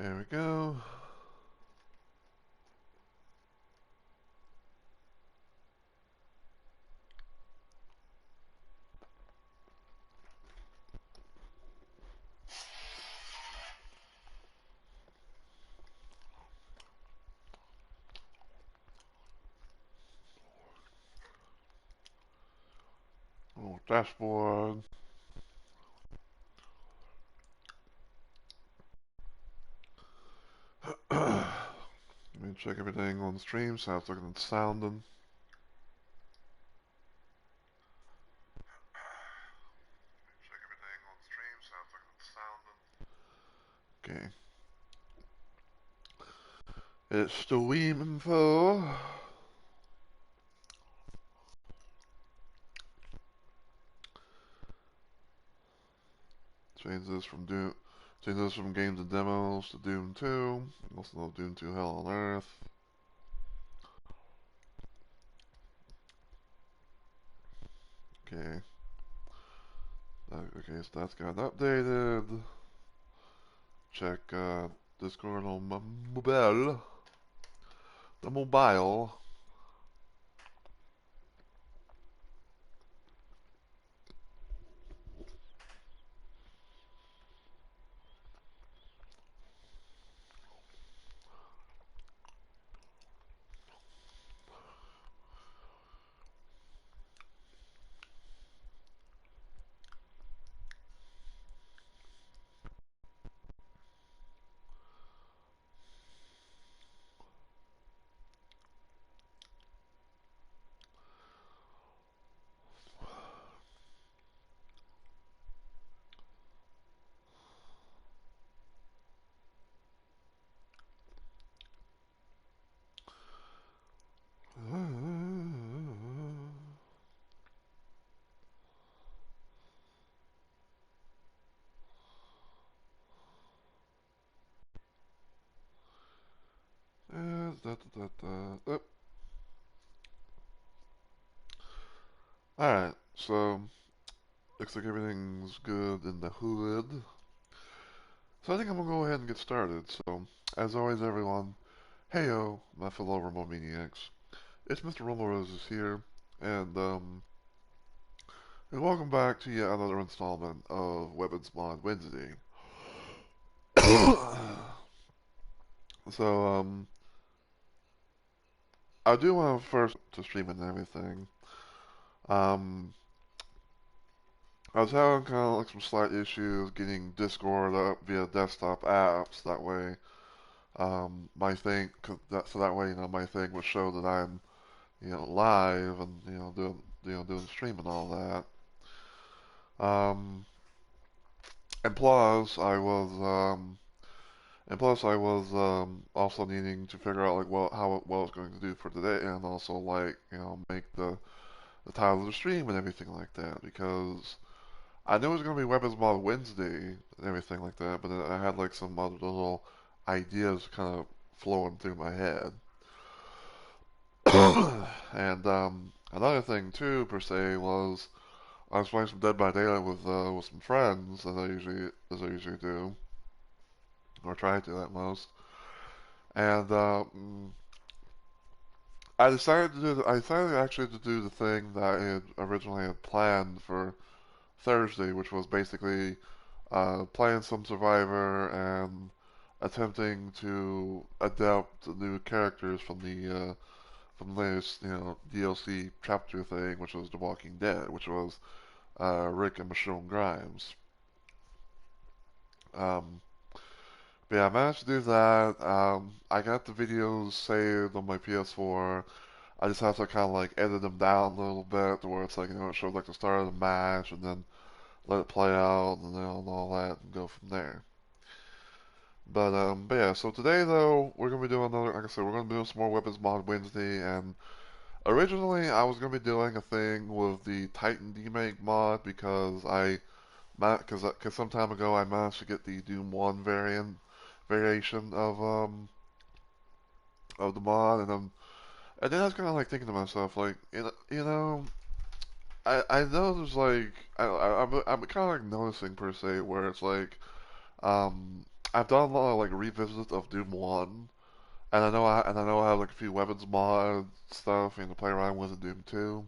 There we go. Little dashboard. Let me check everything on the stream. So I was looking at sounding. Check everything on the stream. So I was looking at sounding. Okay. It's streaming for. Change this from Doom. Change this from games and demos to Doom 2. Also know Doom 2 Hell on Earth. Okay. Okay, so that's got updated. Check Discord on my mobile. The mobile. Oh. Alright, so looks like everything's good in the hood. So I think I'm gonna go ahead and get started. So, as always, everyone, heyo, my fellow Rumble Maniacs. It's Mr. Rumble Roses here, and welcome back to yet another installment of Weapons Mod Wednesday. So, I do want to first to stream and everything. Um, I was having kind of like some slight issues getting Discord up via desktop apps. That way, my thing, so that way, my thing would show that I'm, live and doing the stream and all that. And plus, I was, also needing to figure out like what I was going to do for today, and also like make the title of the stream and everything like that because I knew it was going to be Weapons Mod Wednesday and everything like that, but I had like some other little ideas kind of flowing through my head. And another thing too, per se, was I was playing some Dead by Daylight with some friends, as I usually do, or try to at most. And I decided actually to do the thing that I had originally had planned for Thursday, which was basically playing some Survivor and attempting to adapt the new characters from the latest DLC chapter thing, which was The Walking Dead, which was Rick and Michonne Grimes. Um, but yeah, I managed to do that. I got the videos saved on my PS4. I just have to kind of like edit them down a little bit to where it's like it shows like the start of the match and then let it play out and then and all that and go from there. But yeah, so today though we're gonna be doing another, like I said, we're gonna be doing some more Weapons Mod Wednesday. And originally I was gonna be doing a thing with the Titan Demake mod because because some time ago I managed to get the Doom 1 variation of the mod, and then I was kind of like thinking to myself like I know there's like I'm kind of like noticing per se where it's like um I've done a lot of like revisits of Doom 1, and I know I have like a few weapons mod stuff to play around with in Doom 2.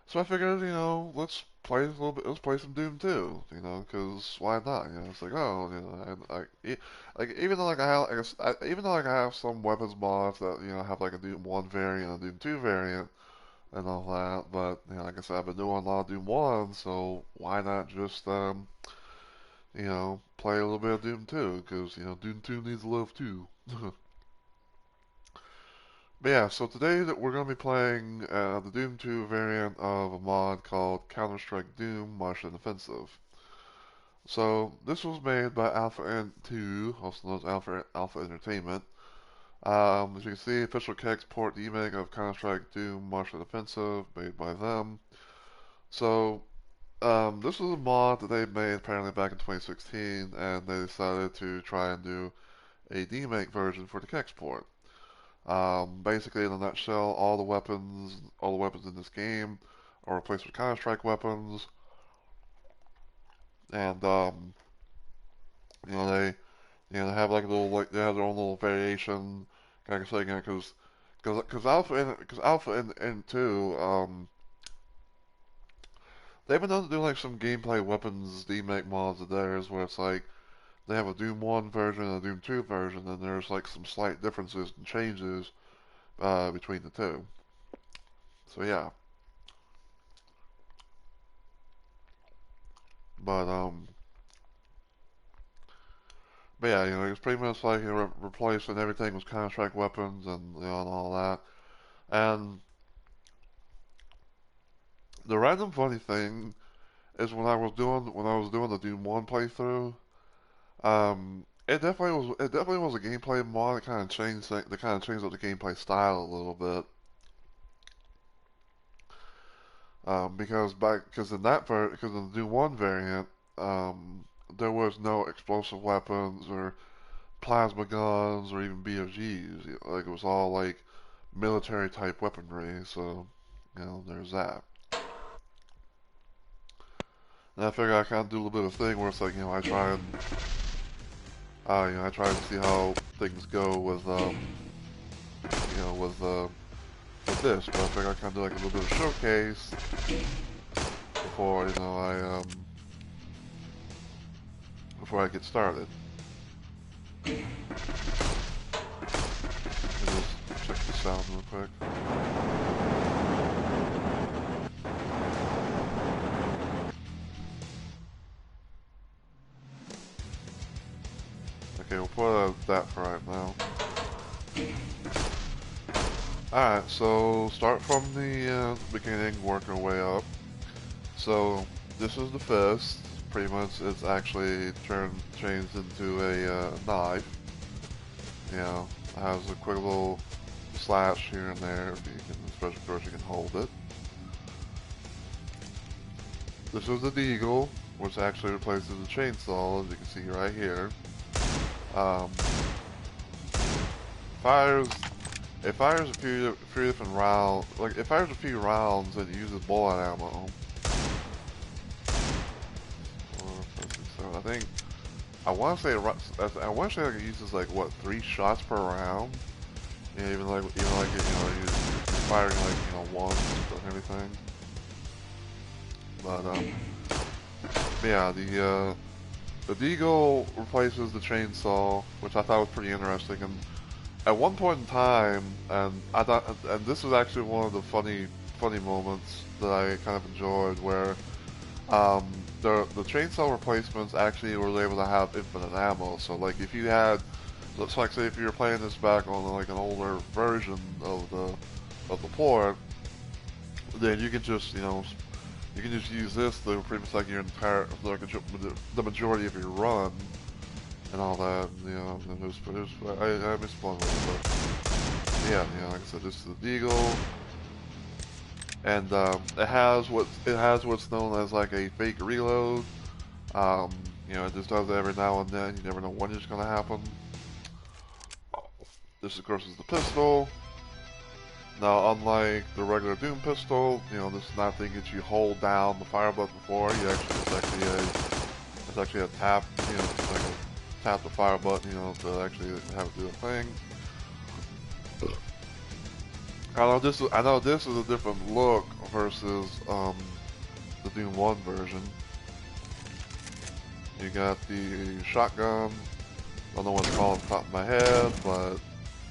So I figured, let's play a little bit. Let's play some Doom 2, because why not? It's like, oh, and like even though like I have, even though like I have some weapons mods that have like a Doom 1 variant and a Doom 2 variant and all that, but like I said, I've been doing a lot of Doom 1, so why not just play a little bit of Doom 2? Because Doom 2 needs love too. But yeah, so today that we're going to be playing the Doom 2 variant of a mod called Counter-Strike Doom Martian Offensive. So this was made by Alpha Ant 2, also known as Alpha Entertainment. As you can see, official kex port remake of Counter-Strike Doom Martian Offensive made by them. So this was a mod that they made apparently back in 2016, and they decided to try and do a demake version for the kex port. Basically, in a nutshell, all the weapons in this game are replaced with Counter-Strike weapons, and they they have like a little they have their own little variation, kind of saying because Alpha and 2 they've been known to do like some gameplay weapons demake mods of theirs where it's like they have a Doom 1 version and a Doom 2 version, and there's like some slight differences and changes between the two. So yeah. But but yeah, it's pretty much like replacing everything with Counter-Strike weapons and and all that. And the random funny thing is when I was doing the Doom 1 playthrough, it definitely was a gameplay mod that kind of changed up the gameplay style a little bit. Because in the Doom 1 variant, there was no explosive weapons or plasma guns or even BFGs. Like it was all like military type weaponry. So there's that. And I figure I kind of do a little bit of thing where it's like I try and I try to see how things go with you know with this. But I figure I kind of do like a little bit of showcase before before I get started. Just check the sound real quick. Okay, we'll put that for right now. Alright, so start from the beginning, work our way up. So this is the fist. Pretty much, it's actually changed into a knife. It has a quick little slash here and there, especially of course you can hold it. This is the Deagle, which actually replaces the chainsaw, as you can see right here. It fires a few different rounds. Like it fires a few rounds and it uses bullet ammo. I want to say like it uses like what 3 shots per round. Even like you're firing like once and everything. But yeah, the Deagle replaces the chainsaw, which I thought was pretty interesting. And at one point in time, and this was actually one of the funny moments that I kind of enjoyed, where the chainsaw replacements actually were able to have infinite ammo. So like if you had, looks like say if you were playing this back on like an older version of the port, then you can just use this to pretty much like your entire the majority of your run and all that. I missed one of it, but yeah, like I said, this is the Deagle. And it has what's known as like a fake reload. It just does it every now and then. You never know when it's gonna happen. This of course is the pistol. Now, unlike the regular Doom pistol, this is not a thing that you hold down the fire button for. It's actually a tap. It's like a tap the fire button, you know, to actually have it do a thing. I know this is a different look versus the Doom 1 version. You got the shotgun. I don't know what it's called off the top of my head, but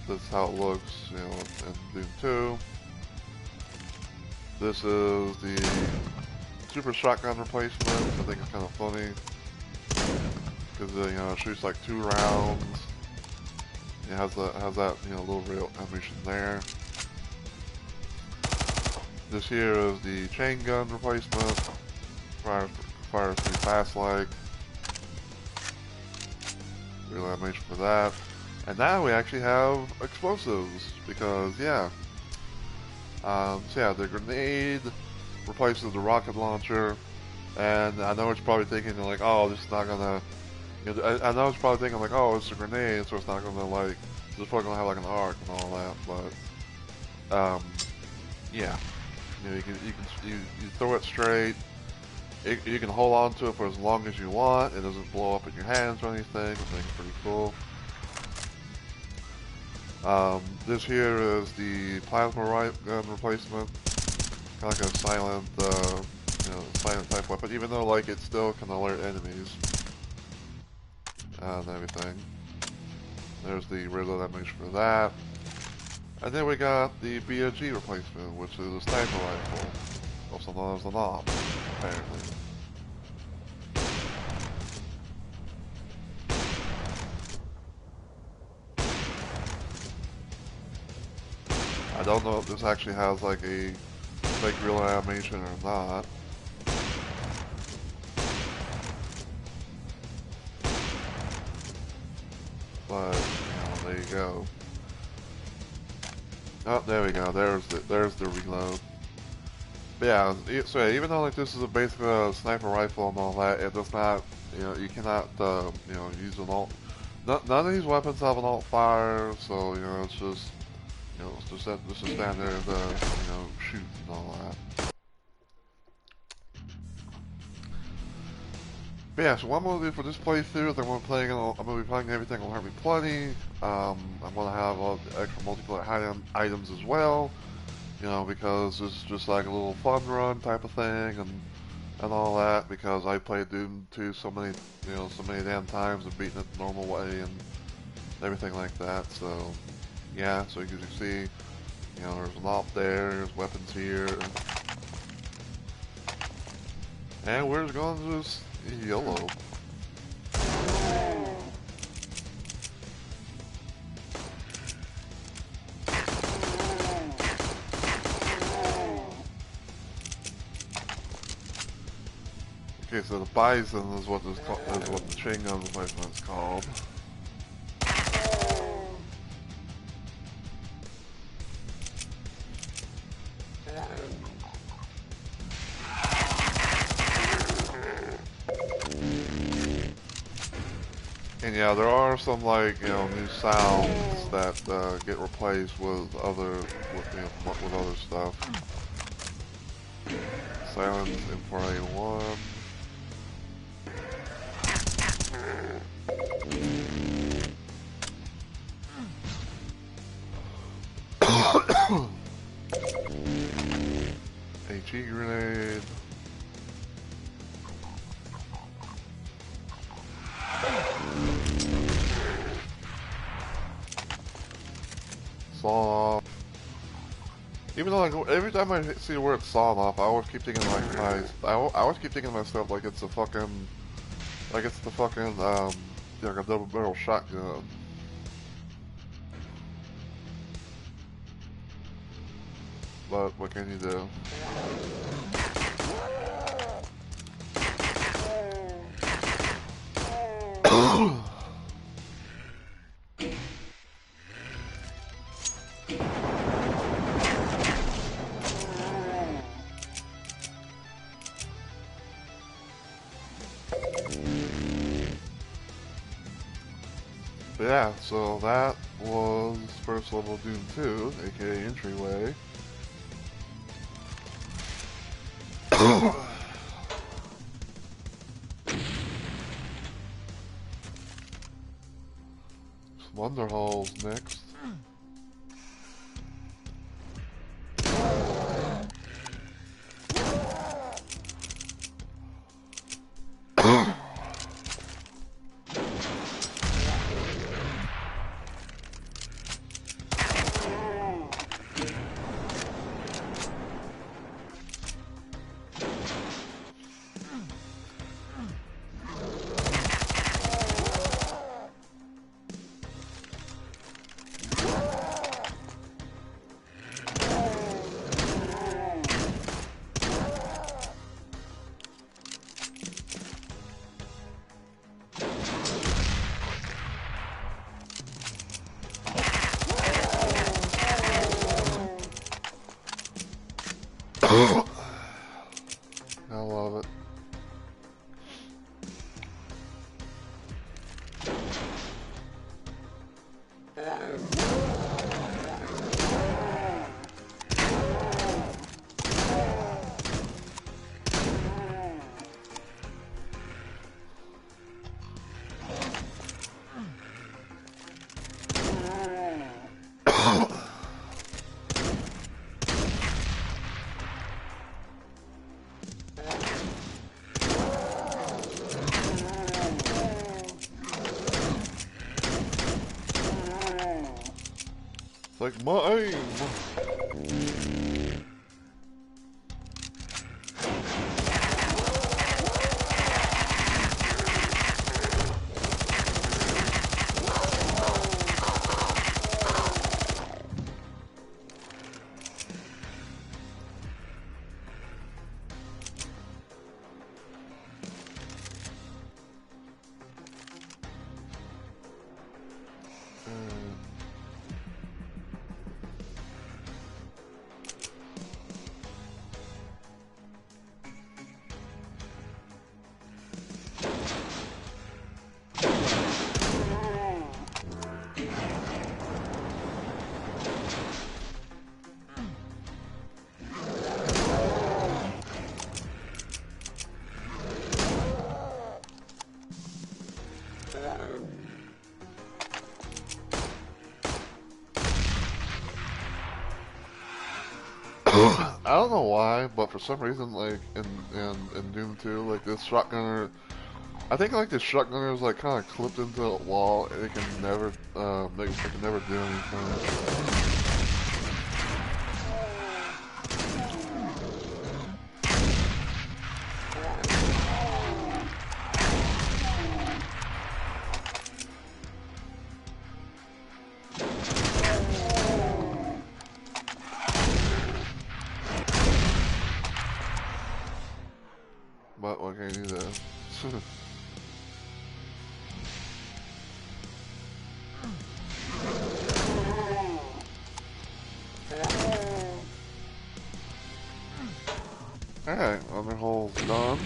this is how it looks, you know, in Doom 2. This is the super shotgun replacement. I think it's kind of funny because you know, it shoots like 2 rounds. It has that you know, little real animation there. This here is the chain gun replacement. Fires pretty fast like. Real animation for that. And now we actually have explosives because yeah. So yeah, the grenade replaces the rocket launcher, and I know what you're probably thinking, you're like, oh, this is not gonna. You know, I know it's probably thinking like, oh, it's a grenade, so it's not gonna like, it's probably gonna have like an arc and all that, but yeah, you know, you throw it straight. You can hold on to it for as long as you want. It doesn't blow up in your hands or anything. I think it's pretty cool. This here is the plasma gun replacement, kind of like a silent, you know, silent type weapon. Even though like it still can alert enemies and everything. There's the reload damage for that. And then we got the BOG replacement, which is a sniper rifle, also known as the knob, apparently. I don't know if this actually has like a fake real animation or not. But, you know, there you go. Oh, there we go. There's the reload. But yeah, so yeah, even though like this is basically a sniper rifle and all that, it does not, you know, you cannot, you know, use an alt. None of these weapons have an alt fire, so you know, it's just, you know, it's just a standard, you know, shoot and all that. But yeah, so what I'm gonna do for this playthrough is I'm gonna be playing everything on Harvey Plenty. I'm gonna have all the extra multiplayer items as well. You know, because it's just like a little fun run type of thing and all that, because I played Doom 2 so many, you know, so many damn times and beaten it the normal way and everything like that. So yeah, so as you can see, you know, there's an op there, there's weapons here, and we're just going to just YOLO. Okay, so the Bison is what the chain gun replacement is called. And yeah, there are some like, you know, new sounds that get replaced with other with other stuff. Silence M4A1. HE grenade. Sawn off. Even though like every time I see the word sawn off, I always keep thinking like I always keep thinking to myself like it's the fucking like a double barrel shotgun. But what can you do? But yeah, so that was first level Doom 2, aka Entryway. Wonder holes next. I love it. It's like my aim. I don't know why, but for some reason, like in Doom 2, like this shotgunner, I think like this shotgunner is like kind of clipped into a wall, and it can never, it can never do anything. But what can you do? Alright, other hole's done.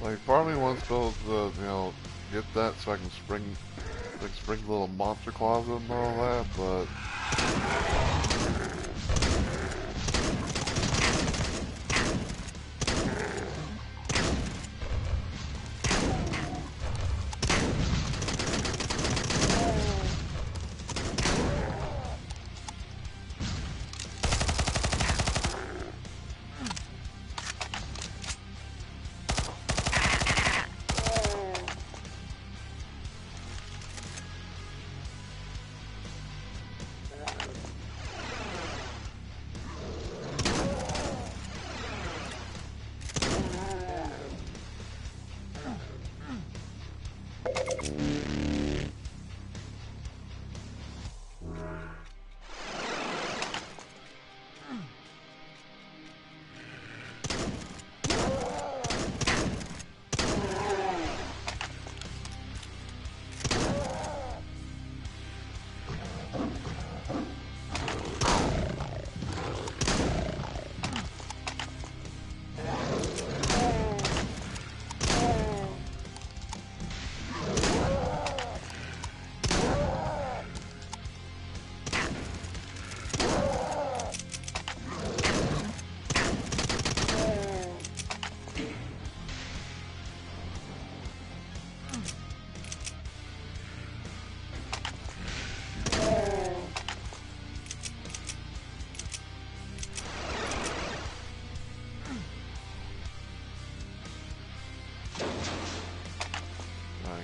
Like, part of me wants to be able to, you know, get that so I can spring little monster claws and all that, but...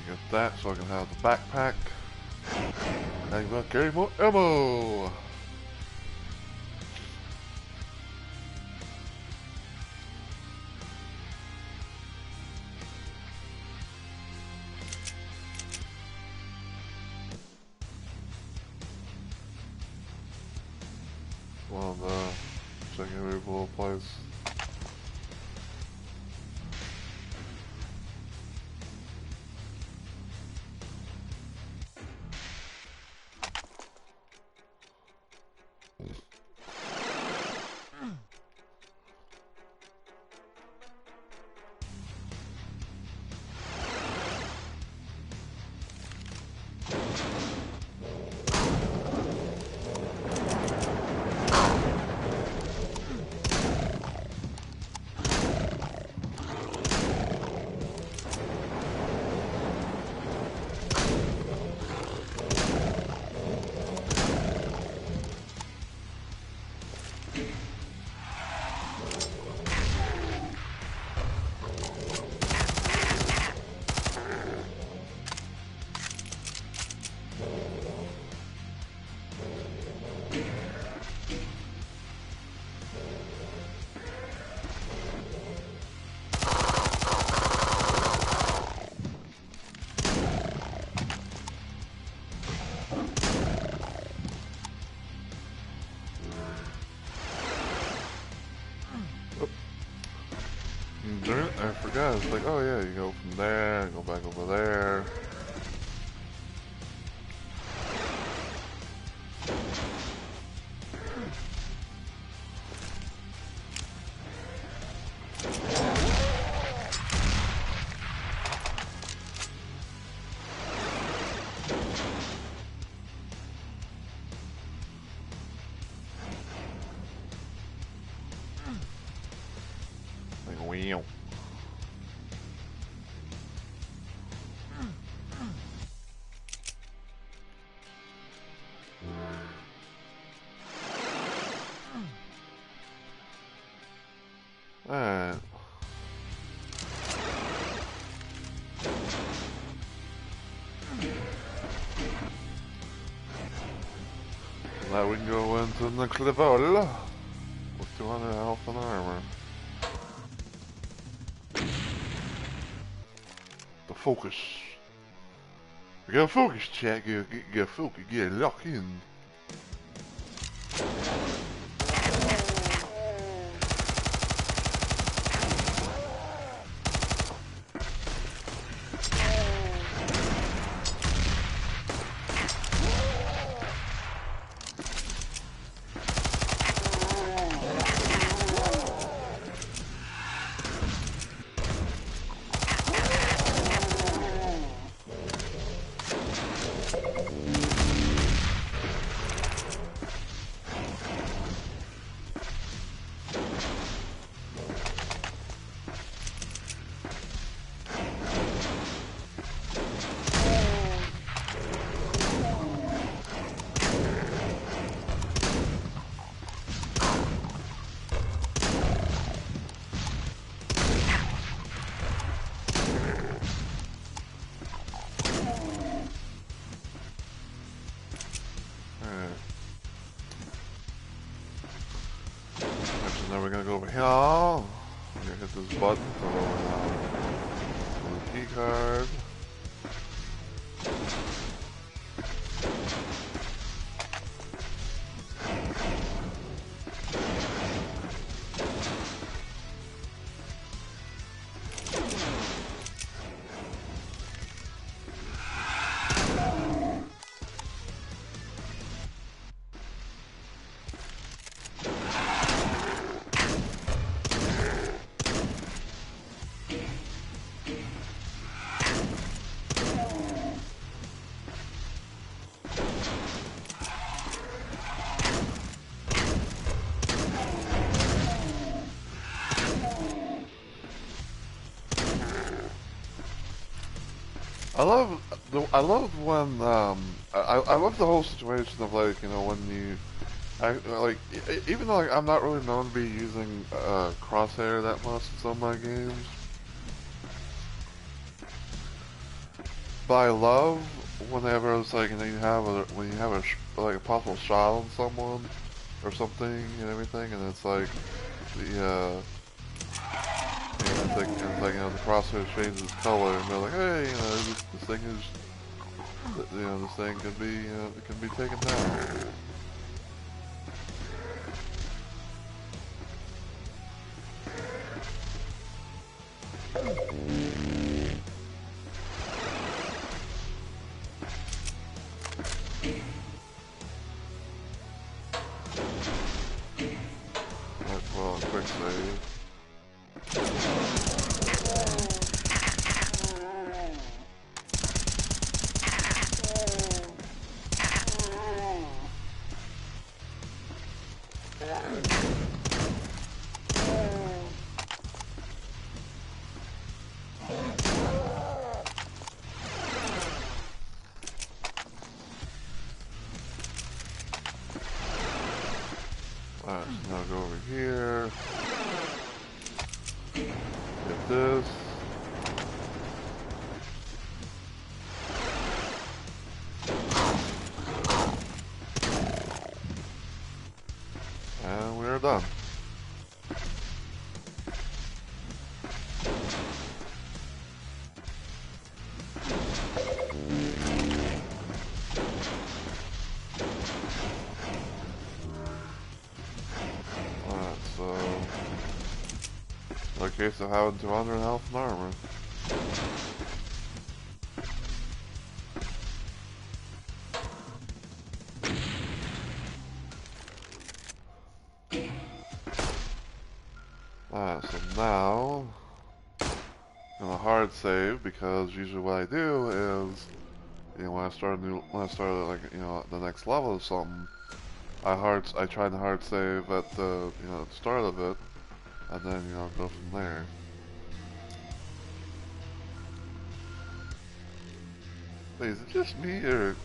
Get that so I can have the backpack. And I carry more ammo! Well, checking every little place. I forgot, it's like, oh yeah, you go from there, go back over there. Like, wheel. Alright. Now we can go into the next level with 200 health and armor. The focus. We got focus, chat. Get focus. Get locked in. Now we're gonna go over here. We're gonna hit this button to the key card. I love when I love the whole situation of, like, you know, when you like even though, like, I'm not really known to be using crosshair that much in some of my games, But I love whenever it's like, you know, you have a when you have like a possible shot on someone or something and everything, and it's like the and it's like, you know, the crosshair changes color, and they're like, hey, you know, this thing is, you know, this thing can be, you know, it can be taken down. Like, well, quick save. Alright, so now go over here. Get this. And we're done. Alright, so in case of having 200 health and armor. Alright, so now I'm gonna hard save, because usually what I do is, you know, when I start like, you know, the next level of something, I try to hard save at the, you know, at the start of it, and then, you know, go from there. Wait, is it just me, or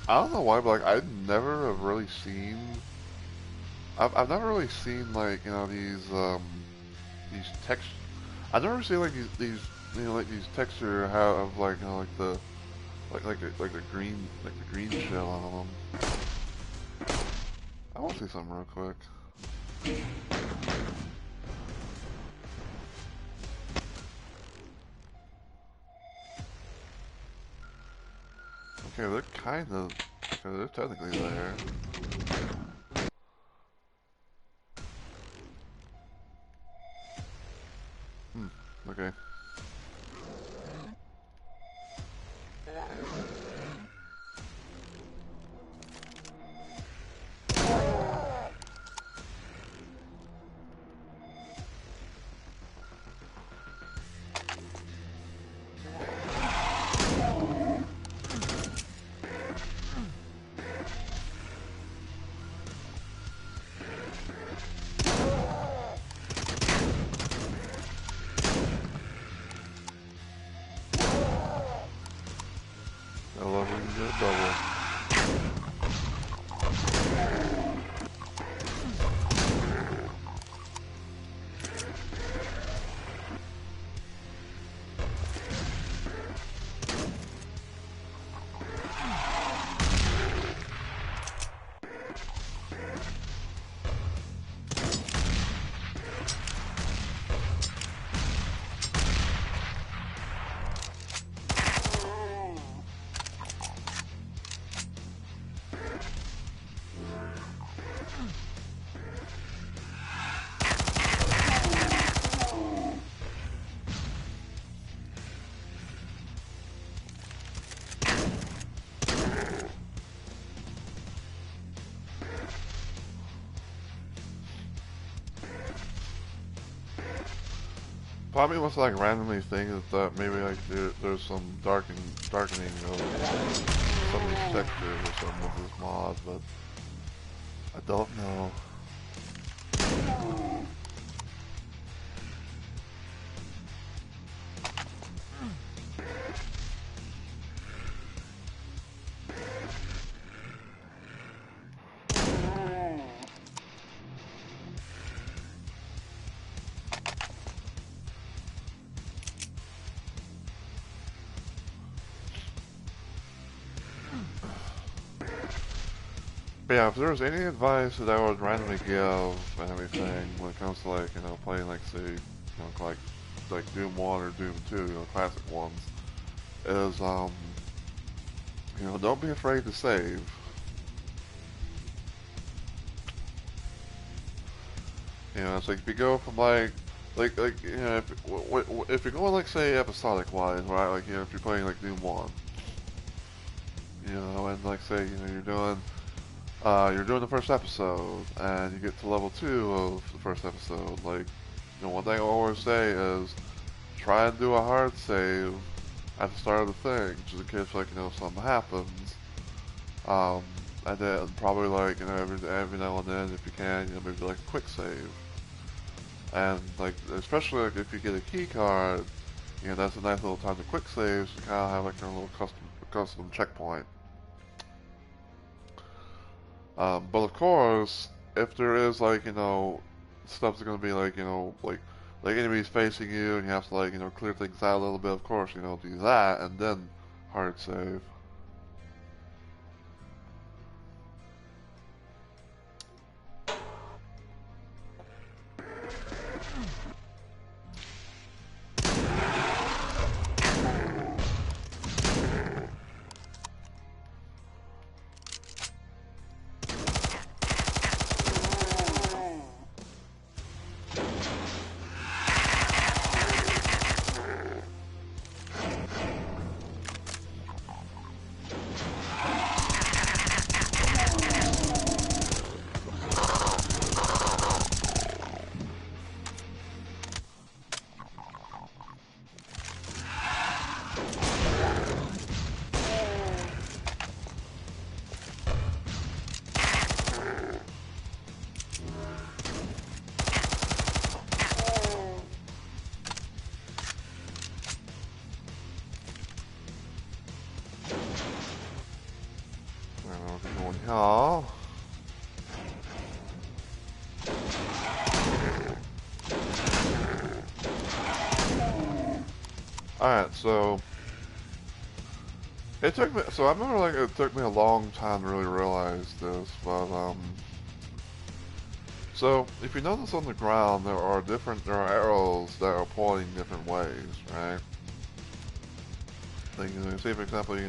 I don't know why, but like I've never have really seen, I've never really seen, like, you know, these text, I've never seen like these you know, like these texture have like, you know, like the like the green shell on them. I want to see something real quick. Okay, they're kind of, okay, they're technically there. Okay. I love when you get a double. Probably must like randomly think that maybe like there's some darkening of some of these textures or something with this mod, but I don't know. But yeah, if there's any advice that I would randomly give and everything when it comes to like, playing like say, like Doom 1 or Doom 2, classic ones, is don't be afraid to save. It's like if you go from if you're going like say episodic wise, right? Like if you're playing like Doom 1, and like say you're doing the first episode and you get to level 2 of the first episode, like one thing I always say is try and do a hard save at the start of the thing, just in case like something happens. And then probably like every now and then if you can, maybe like a quick save. And like especially like if you get a key card, that's a nice little time to quick save, so you kind of have like a little custom checkpoint. But of course, if there is like stuff's gonna be like like enemies facing you and you have to like clear things out a little bit, of course do that and then hard save. Oh. Alright, so it took me, so I remember like it took me a long time to really realize this, but so if you notice on the ground there are arrows that are pointing different ways, right? Like say for example, you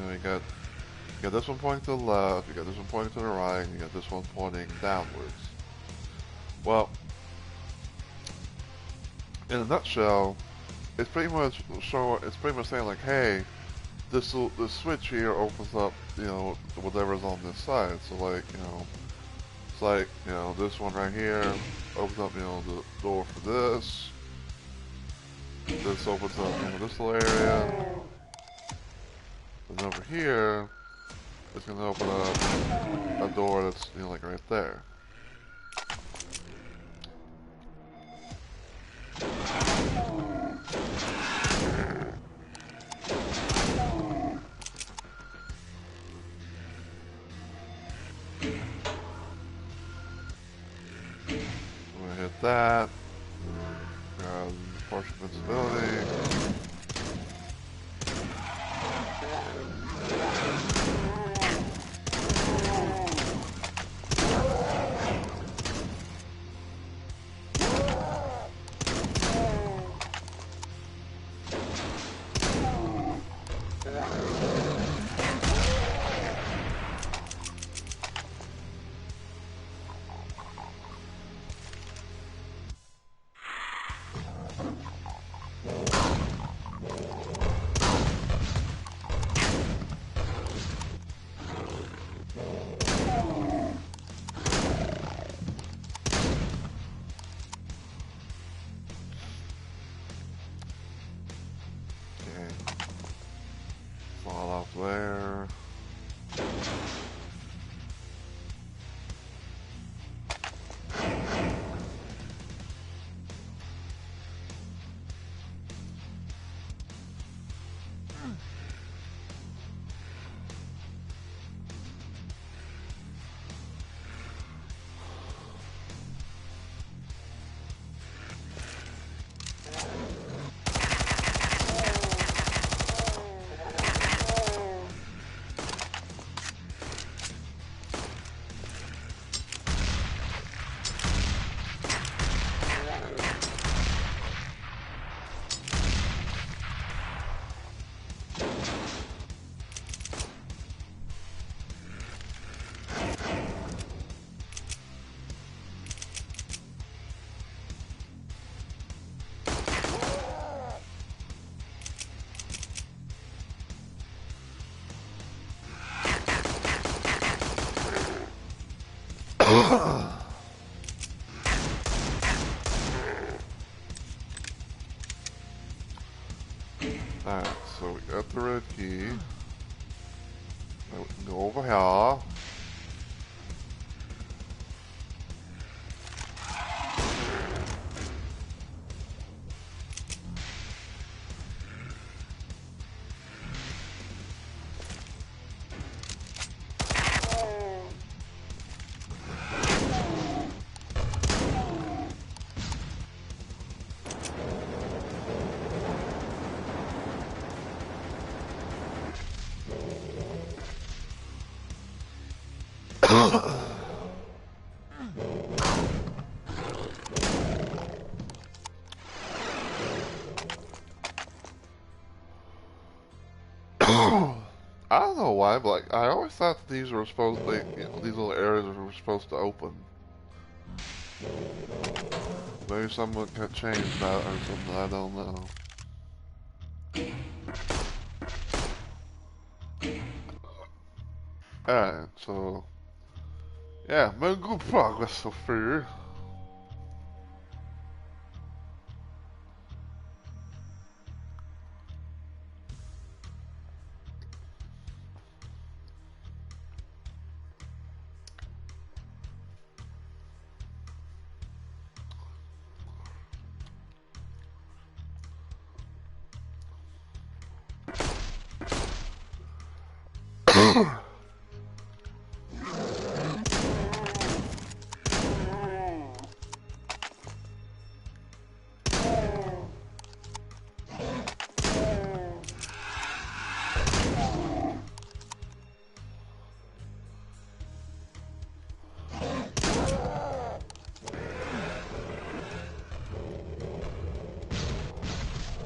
got this one pointing to the left, you got this one pointing to the right, and you got this one pointing downwards. Well, in a nutshell, it's pretty much saying like, hey, this switch here opens up, whatever's on this side. So like, it's like, this one right here opens up, the door for this. This opens up, this little area. And over here, it's gonna open up a door that's, like right there. I'm gonna hit that. Grab partial invincibility. Fall off there. Alright, so we got the red key. Now we can go over here. I don't know why, but like I always thought that these were supposed, like, you know, these little areas were supposed to open. Maybe someone could change that or something. I don't know. Alright, so yeah, made good progress so far.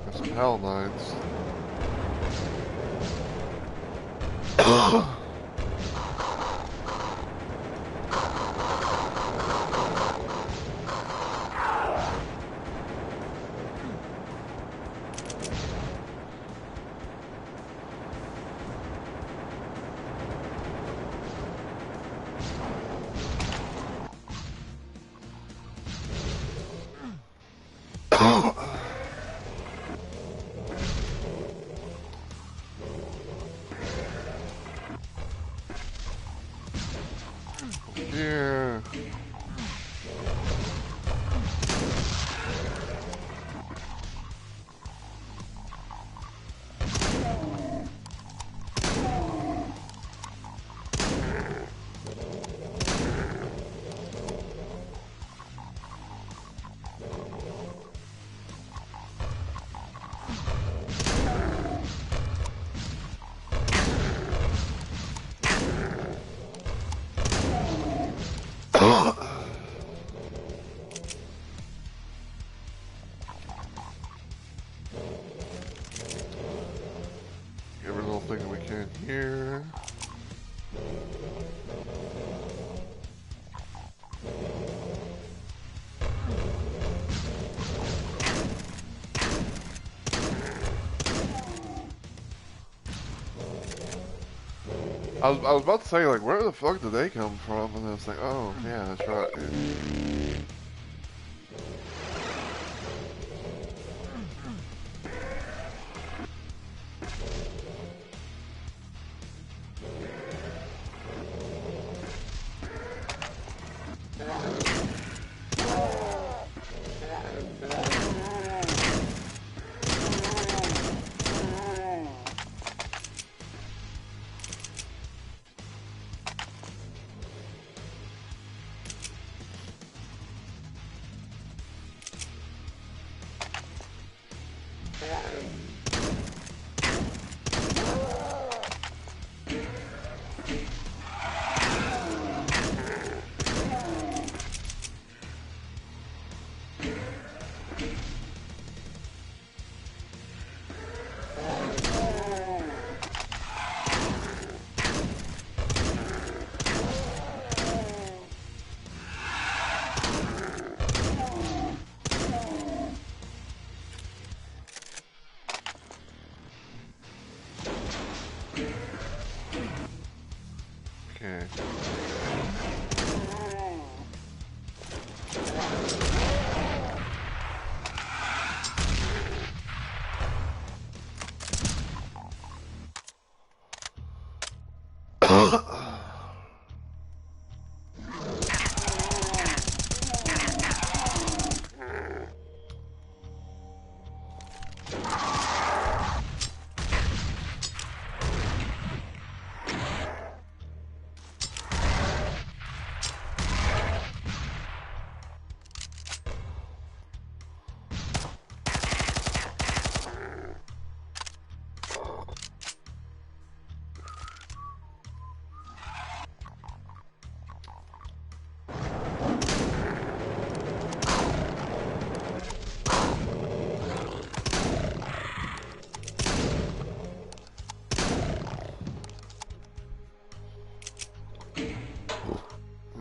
Got some Hell Knights. Yeah. Every little thing that we can here. I was about to say, like, where the fuck did they come from? And then it's like, oh, yeah, that's right.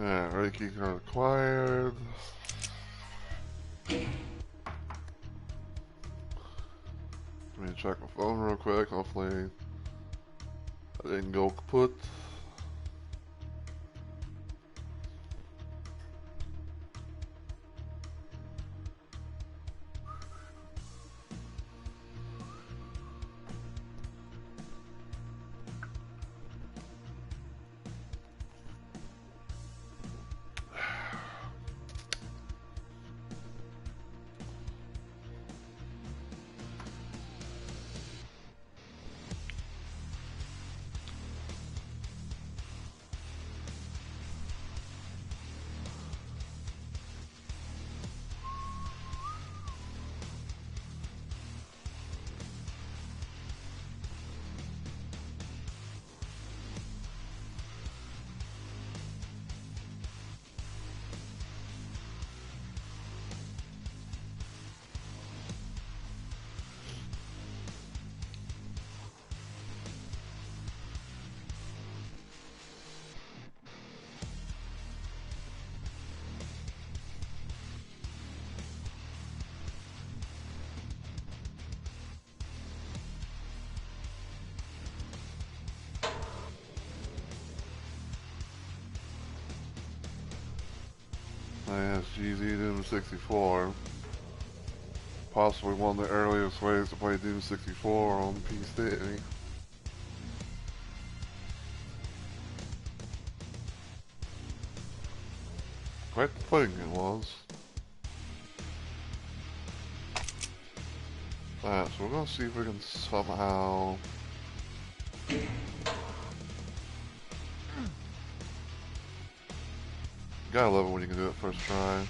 Yeah, Reiki card acquired. Let me check my phone real quick. Hopefully I didn't go kaput. ISGZ Doom 64. Possibly one of the earliest ways to play Doom 64 on PC. Quite the thing it was. Alright, so we're gonna see if we can somehow... Gotta love it when you can do it first try.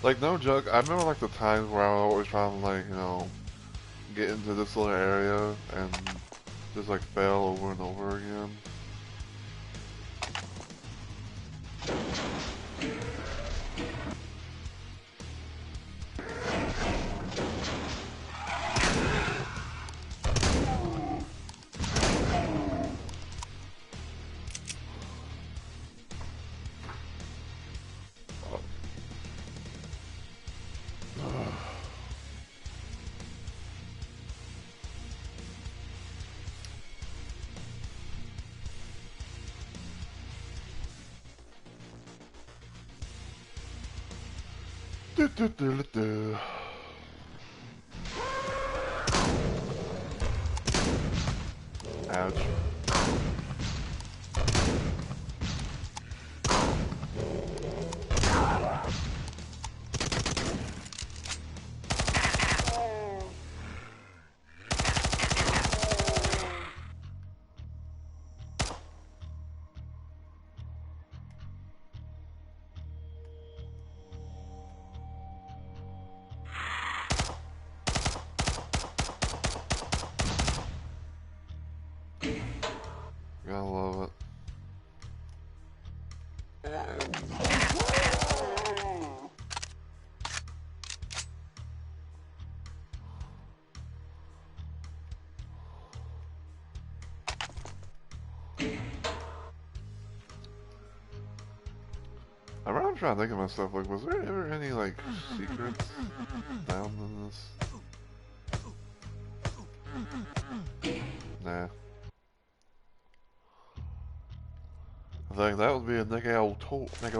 Like, no joke, I remember like the times where I was always trying to like, you know, get into this little area and just like fail over and over again. Do, do, do, do, do. Ouch. Gotta love it. I'm trying to think of myself, like, was there ever any, like, secrets down in this? Nah. I think that would be a negatory.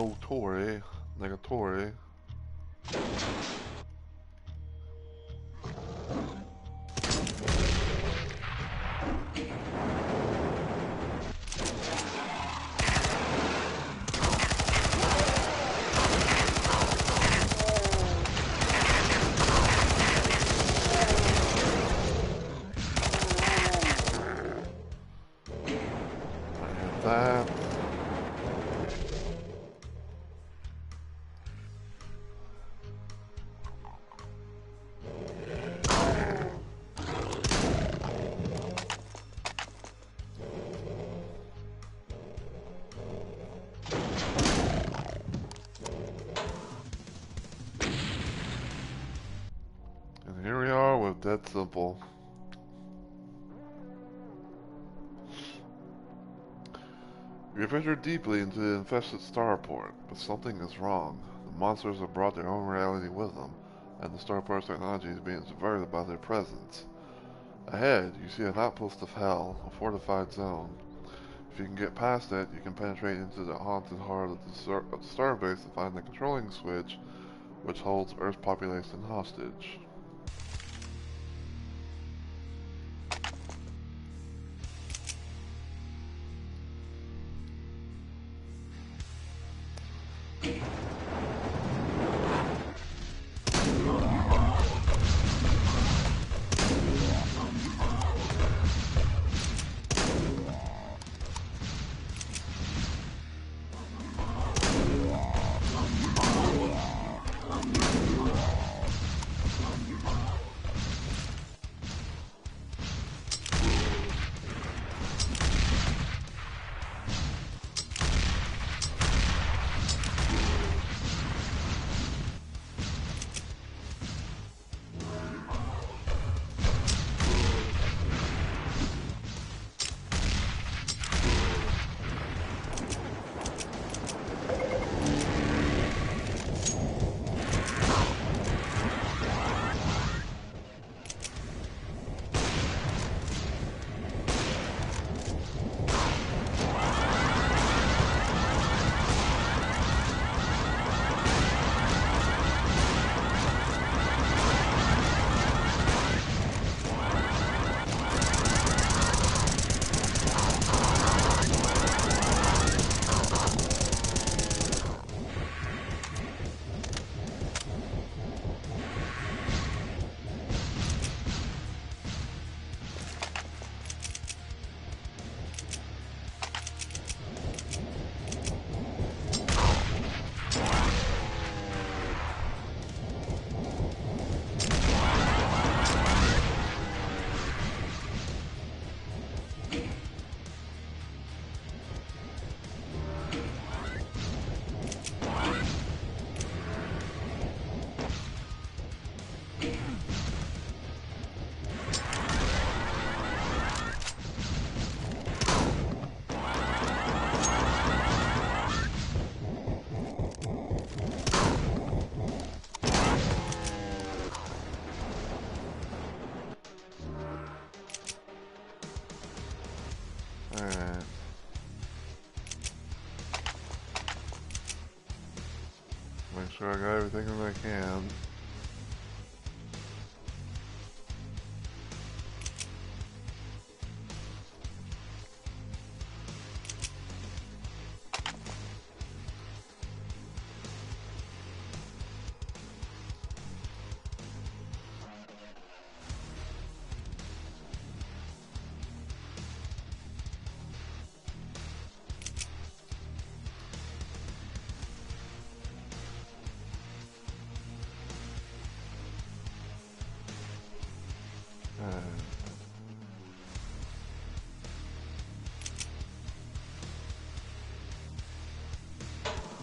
dead simple. You've entered deeply into the infested starport, but something is wrong. The monsters have brought their own reality with them, and the starport's technology is being subverted by their presence. Ahead, you see an outpost of hell, a fortified zone. If you can get past it, you can penetrate into the haunted heart of the starbase to find the controlling switch, which holds Earth's population hostage. Alright. Make sure I got everything that I can.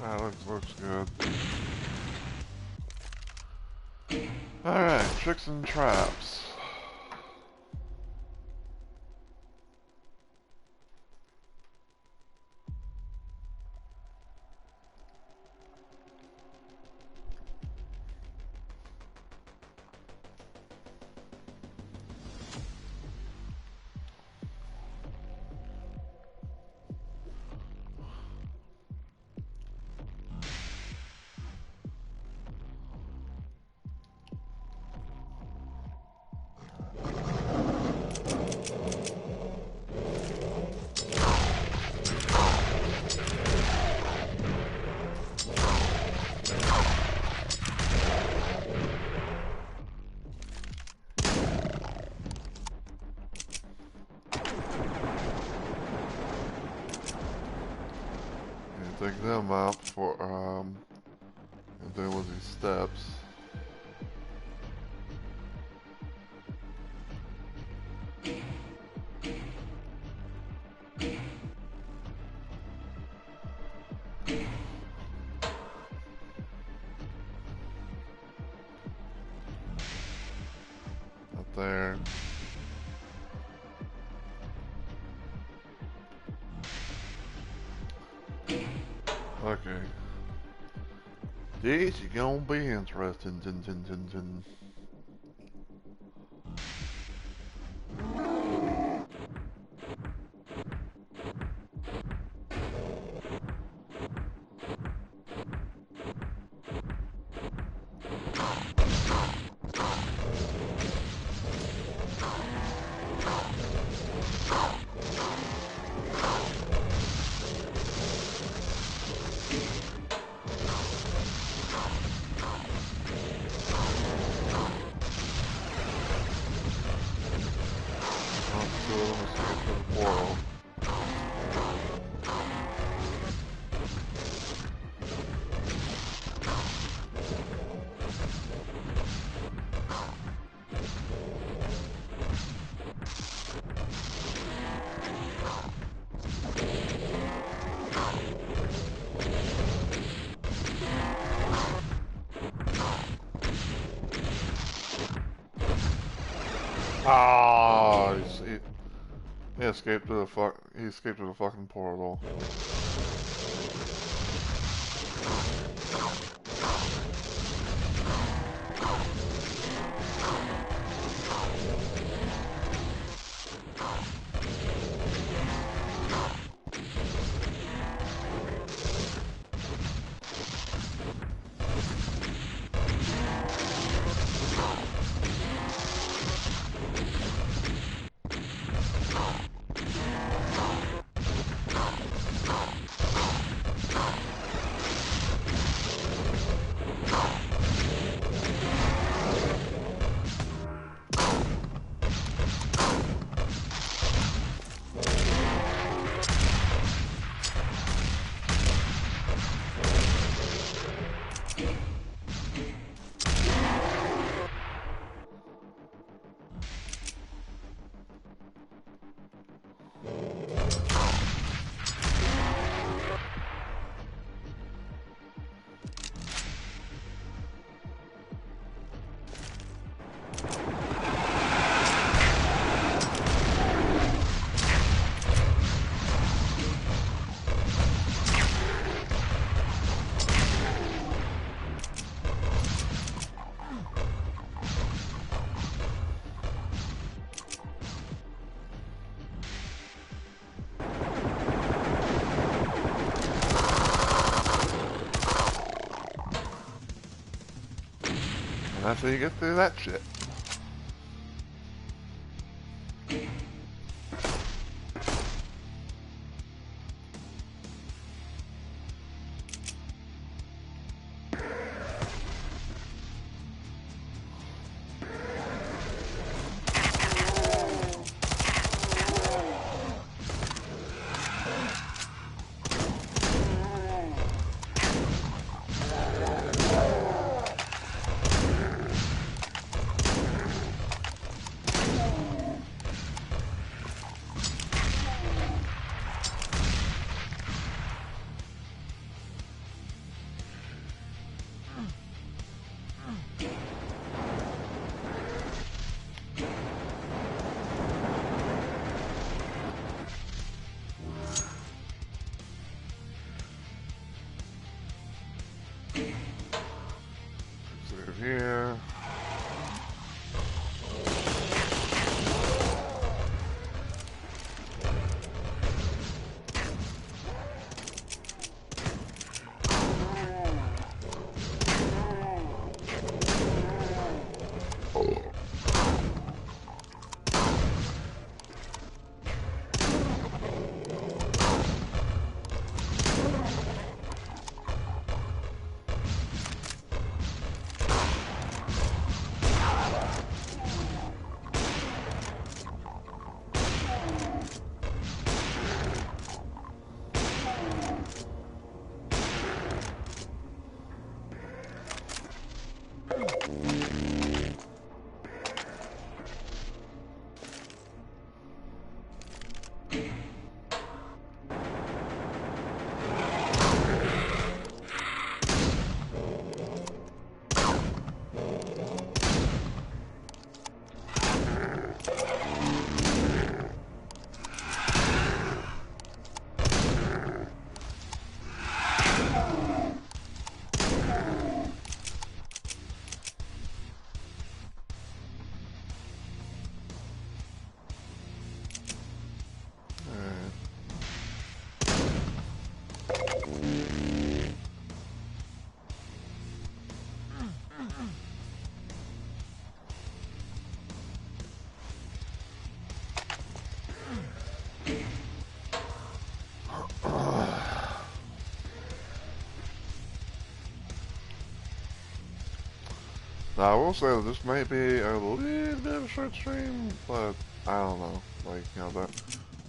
That looks good. Alright, tricks and traps. Take them out for and deal with these steps. That there. Okay. This is gonna be interesting. Dun, dun, dun, dun. Ah, he escaped to the he escaped to the fucking portal. And that's how you get through that shit. Save here. Now, I will say that this may be a little bit of a short stream, but I don't know. Like, you know,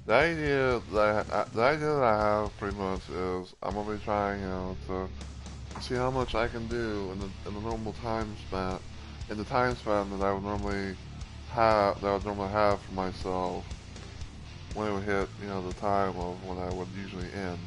the idea that I have pretty much is I'm gonna be trying, you know, to see how much I can do in the normal time span, in the time span that I would normally have for myself when it would hit, you know, the time of when I would usually end.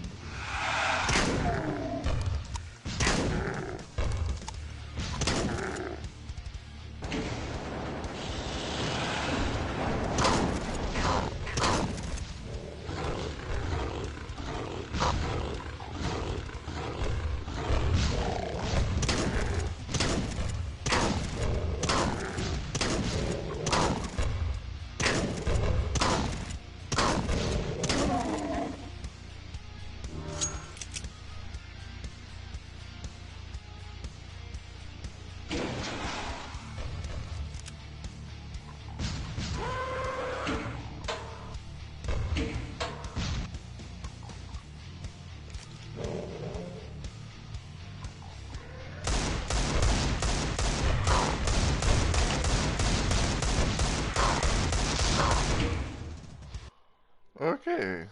Okay.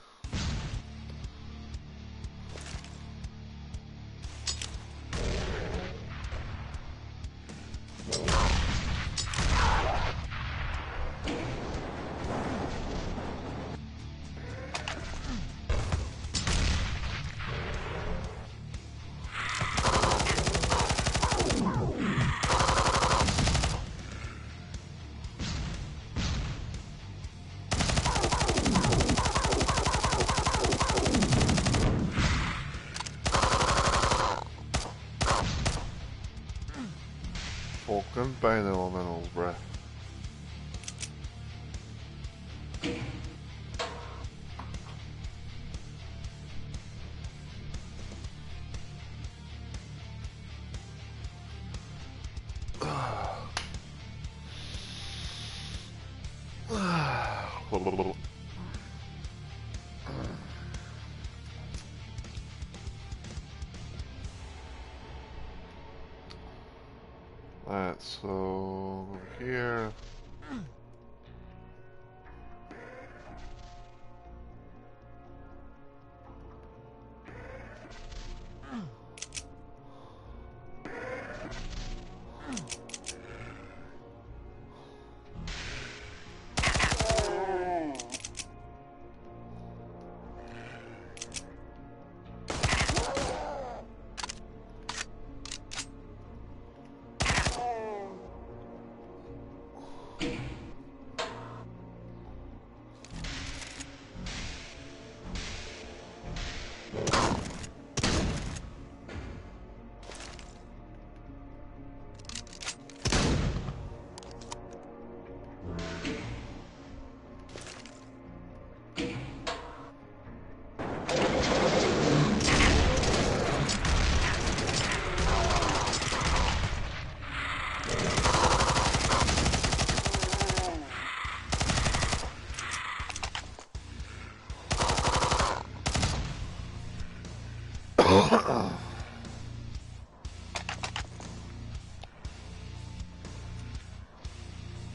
Fucking pain elementals, bruh. Alright, so over here.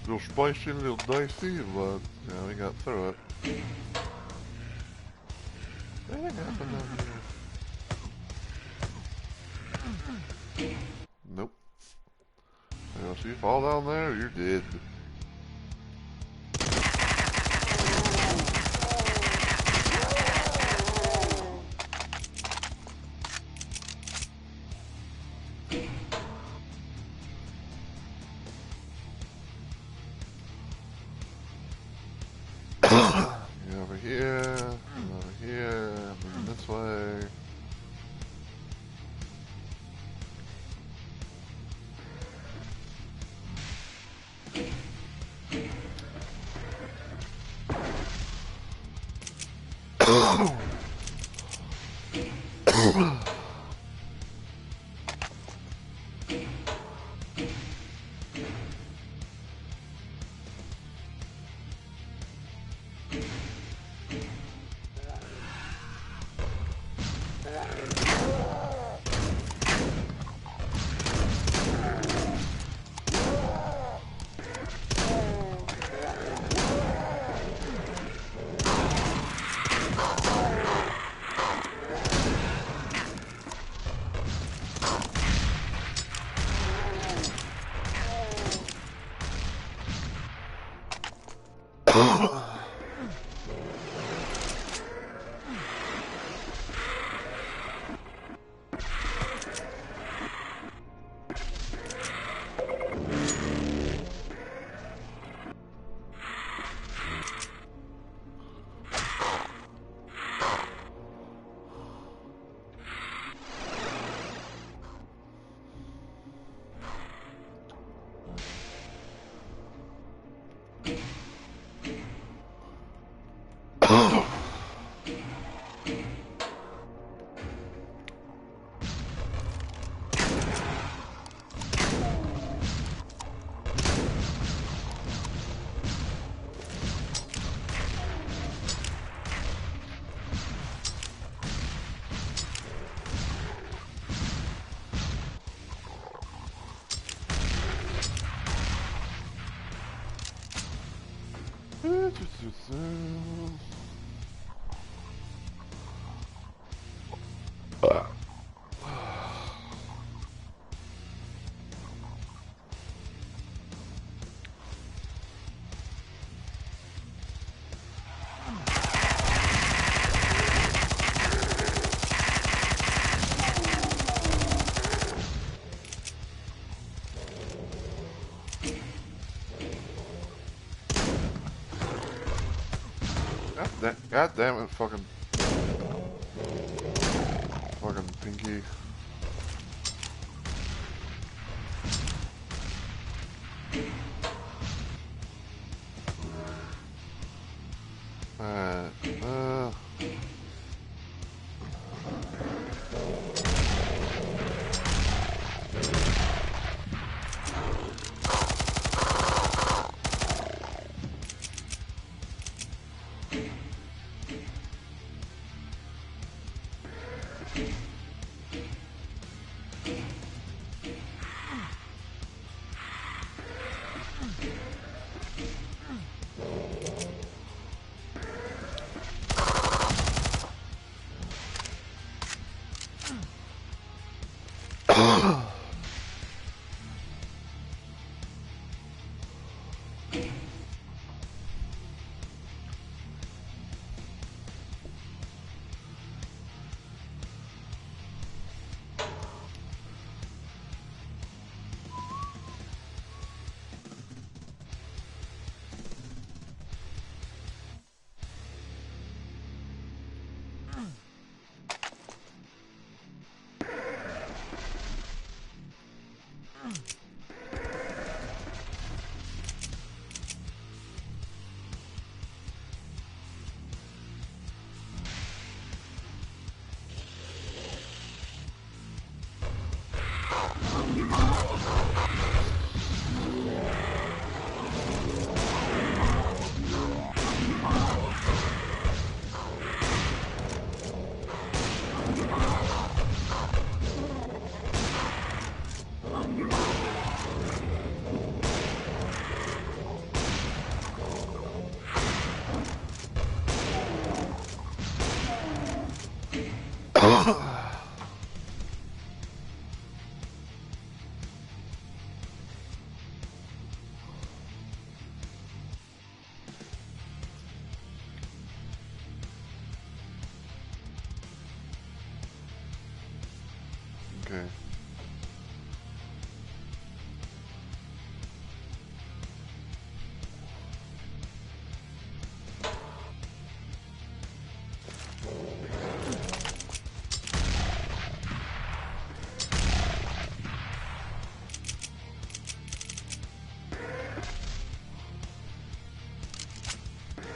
Little spicy, a little dicey, but yeah, we got through it. Anything happened down here? Nope. You know, so you fall down there, you're dead. Over here, over here, moving this way. God damn it, fucking Pinky. Alright, okay.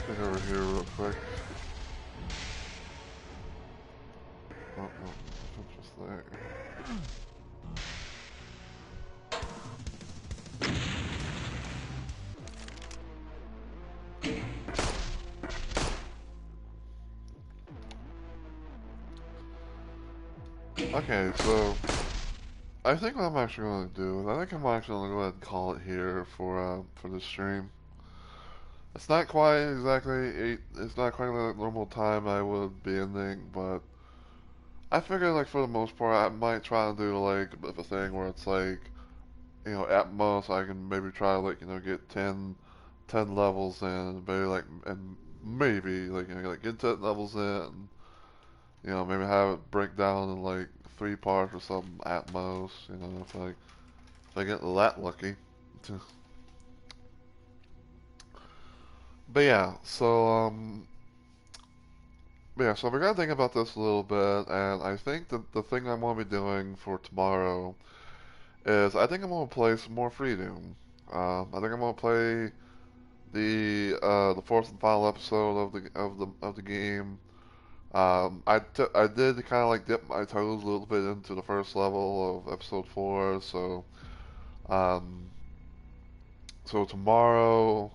Get over here real quick. Oh, no, it's just there. Okay, so I think what I'm actually going to do is I think I'm actually going to go ahead and call it here for this stream. It's not quite exactly it's not quite the normal time I would be ending, but I figure like for the most part I might try and do like a bit of a thing where it's like, at most I can maybe try to like, get 10 10 levels in, maybe like, and maybe like, like get 10 levels in, maybe have it break down in like 3 parts or something at most, if I get that lucky. But yeah, so we're gonna think about this a little bit, and I think that the thing I'm gonna be doing for tomorrow is I think I'm gonna play some more Freedom. I think I'm gonna play the fourth and final episode of the game. I did kind of like dip my toes a little bit into the first level of episode 4, um, so tomorrow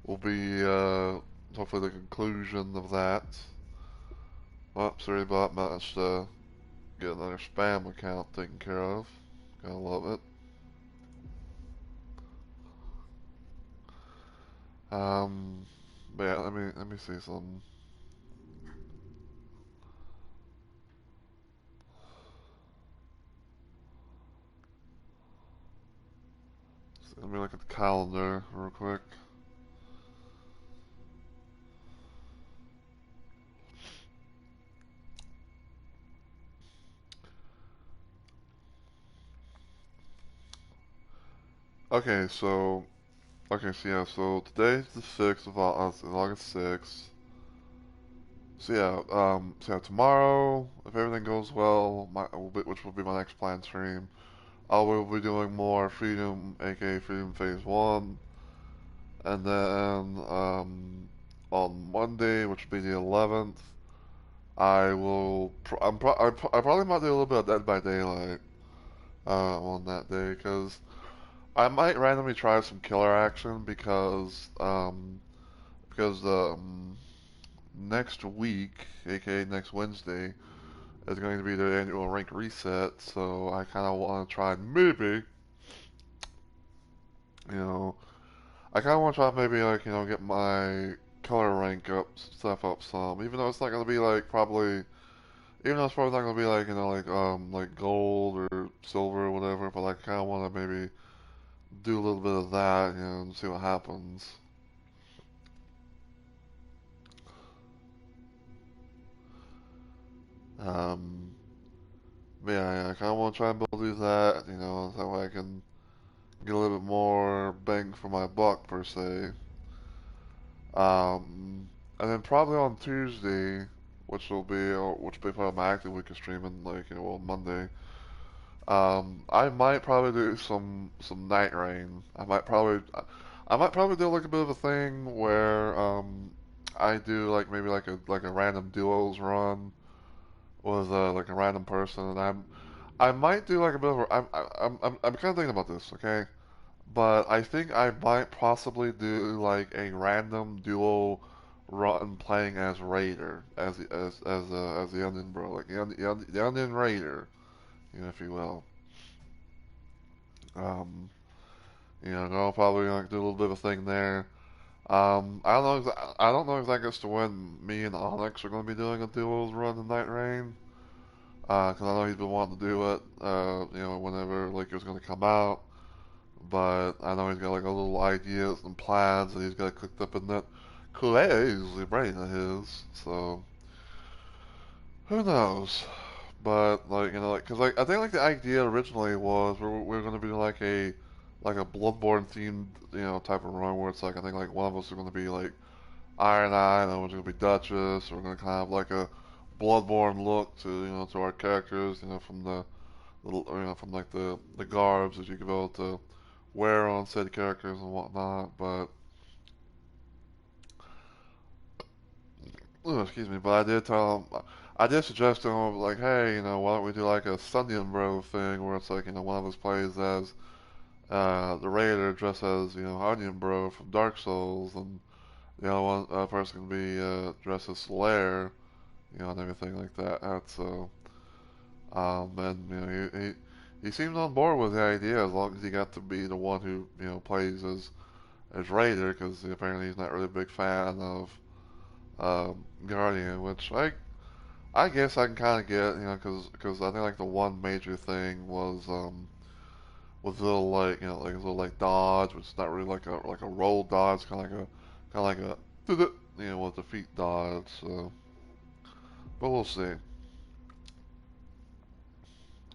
will be hopefully the conclusion of that. Oh, sorry about managed to get another spam account taken care of. Gotta love it. Um, but yeah, let me see some. Let me look at the calendar real quick. Okay, so yeah, so today's the 6th of August 6th. So yeah, tomorrow, if everything goes well, which will be my next planned stream, I will be doing more Freedom, aka Freedom Phase 1, and then, on Monday, which will be the 11th, I will, I probably might do a little bit of Dead by Daylight, on that day, because I might randomly try some killer action, because next week, aka next Wednesday, is going to be the annual rank reset, so I kind of want to try and maybe, you know, I kind of want to try and maybe like, get my color rank stuff up some, even though it's not going to be like probably, even though it's probably not going to be like, like gold or silver or whatever, but I kind of want to maybe do a little bit of that, and see what happens. Um, but yeah, I kind of want to try and do that, that way I can get a little bit more bang for my buck per se. Um, and then probably on Tuesday, which will be part of my active week of streaming, like on Monday. I might probably do some Night Rain. I might probably do like a bit of a thing where I do like maybe like a random duos run with like a random person, and I might do like a bit of a, I'm kind of thinking about this, okay? But I think I might possibly do like a random duo run playing as Raider, as the Onion Bro, like the Onion Raider, if you will. Um, I'll probably like do a little bit of a thing there. I don't know exactly as to when me and Onyx are going to be doing a duos run in Night Rain. Cause I know he's been wanting to do it. Whenever like it was going to come out. But I know he's got like a little ideas and plans that he's got cooked up in that crazy brain of his. So who knows? But like cause like I think like the idea originally was we're gonna be like a Bloodborne themed type of run where it's like I think like one of us are gonna be like Iron Eye and one's gonna be Duchess. So we're gonna kind of have like a Bloodborne look to our characters from the little from like the garbs that you can be able to wear on said characters and whatnot. But excuse me. But I did suggest to him like, hey, why don't we do like a Sundian Bro thing where it's like one of us plays as the Raider dressed as Onion Bro from Dark Souls, and the other one person can be dressed as Slayer, and everything like that. So and he seemed on board with the idea as long as he got to be the one who plays as Raider, because apparently he's not really a big fan of Guardian, which I guess I can kind of get, because I think like the one major thing was with little like like a little like dodge, which is not really like a roll dodge, kind of like a with the feet dodge. So, but we'll see.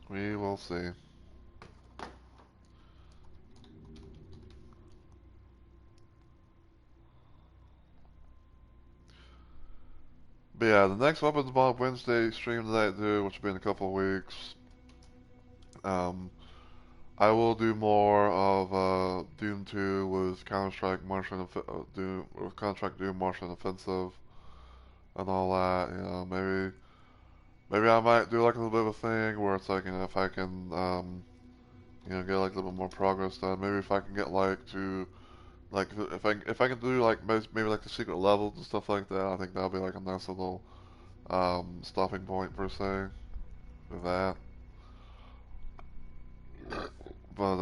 We will see. But yeah, the next Weapons Bomb Wednesday stream that I do, which will be in a couple of weeks, um, I will do more of Doom 2 with Counter-Strike Doom with Counter-Strike Doom Martian Offensive and all that. Maybe I might do like a little bit of a thing where it's like if I can get like a little bit more progress done. Maybe if I can get like to like if I can do like maybe like the secret levels and stuff like that. I think that'll be like a nice little stopping point per se with that. But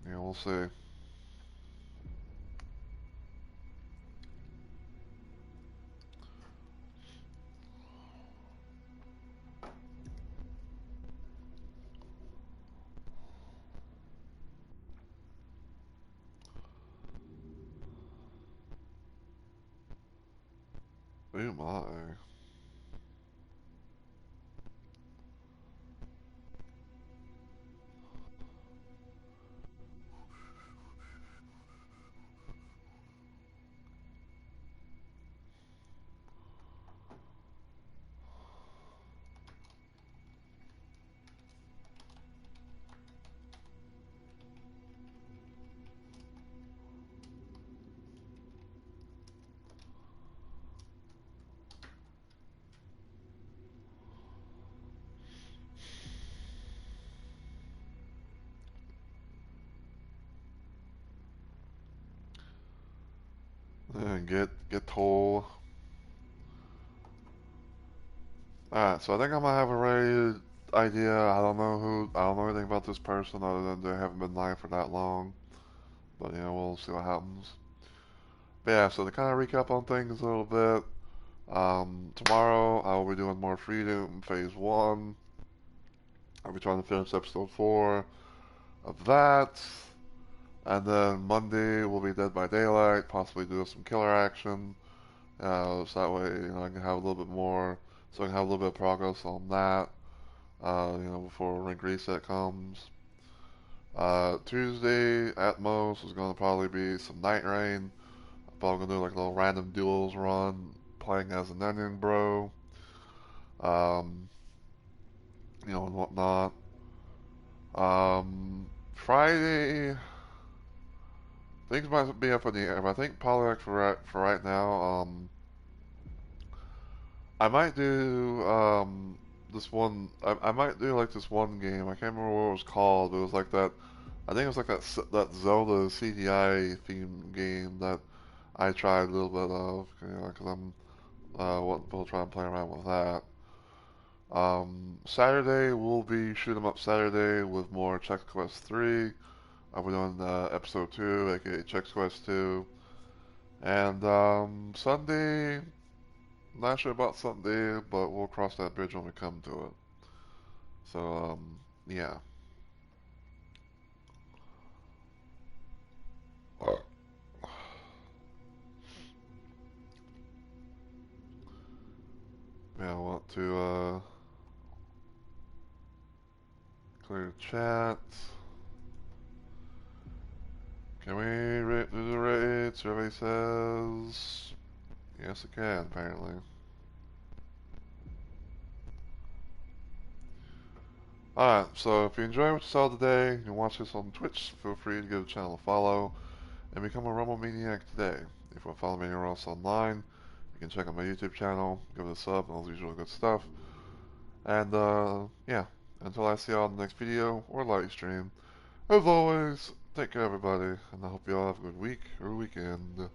we'll see. Oh my. Get toll. Alright, so I think I might have a right idea. I don't know anything about this person other than they haven't been live for that long. But we'll see what happens. But yeah, so to kind of recap on things a little bit, tomorrow I will be doing more Freedom Phase 1. I'll be trying to finish episode 4 of that. And then Monday will be Dead by Daylight, possibly do some killer action. So that way, I can have a little bit more, so I can have a little bit of progress on that, before rank reset comes. Tuesday, at most, is going to probably be some Night Rain. I'm probably going to do like a little random duels run, playing as an Onion Bro, um, and whatnot. Friday, things might be up in the air, but I think probably like for right now, I might do this one. I might do like this one game. I can't remember what it was called. But it was like that. I think it was like that Zelda CDI themed game that I tried a little bit of. Because I'm wanting to try and play around with that. Saturday will be Shoot 'em Up Saturday with more Chex Quest 3. I'll be doing episode 2, aka Chex Quest 2. And Sunday, not sure about Sunday, but we'll cross that bridge when we come to it. So, yeah. Yeah, I want to clear chat. Can we do the raid? Survey says yes, it can apparently. Alright, so if you enjoyed what you saw today, you watch this on Twitch, feel free to give the channel a follow and become a Rumble Maniac today. If you want to follow me anywhere else online, you can check out my YouTube channel, give it a sub, and all the usual good stuff. And yeah, until I see y'all in the next video or live stream, as always, take care everybody, and I hope you all have a good week or weekend.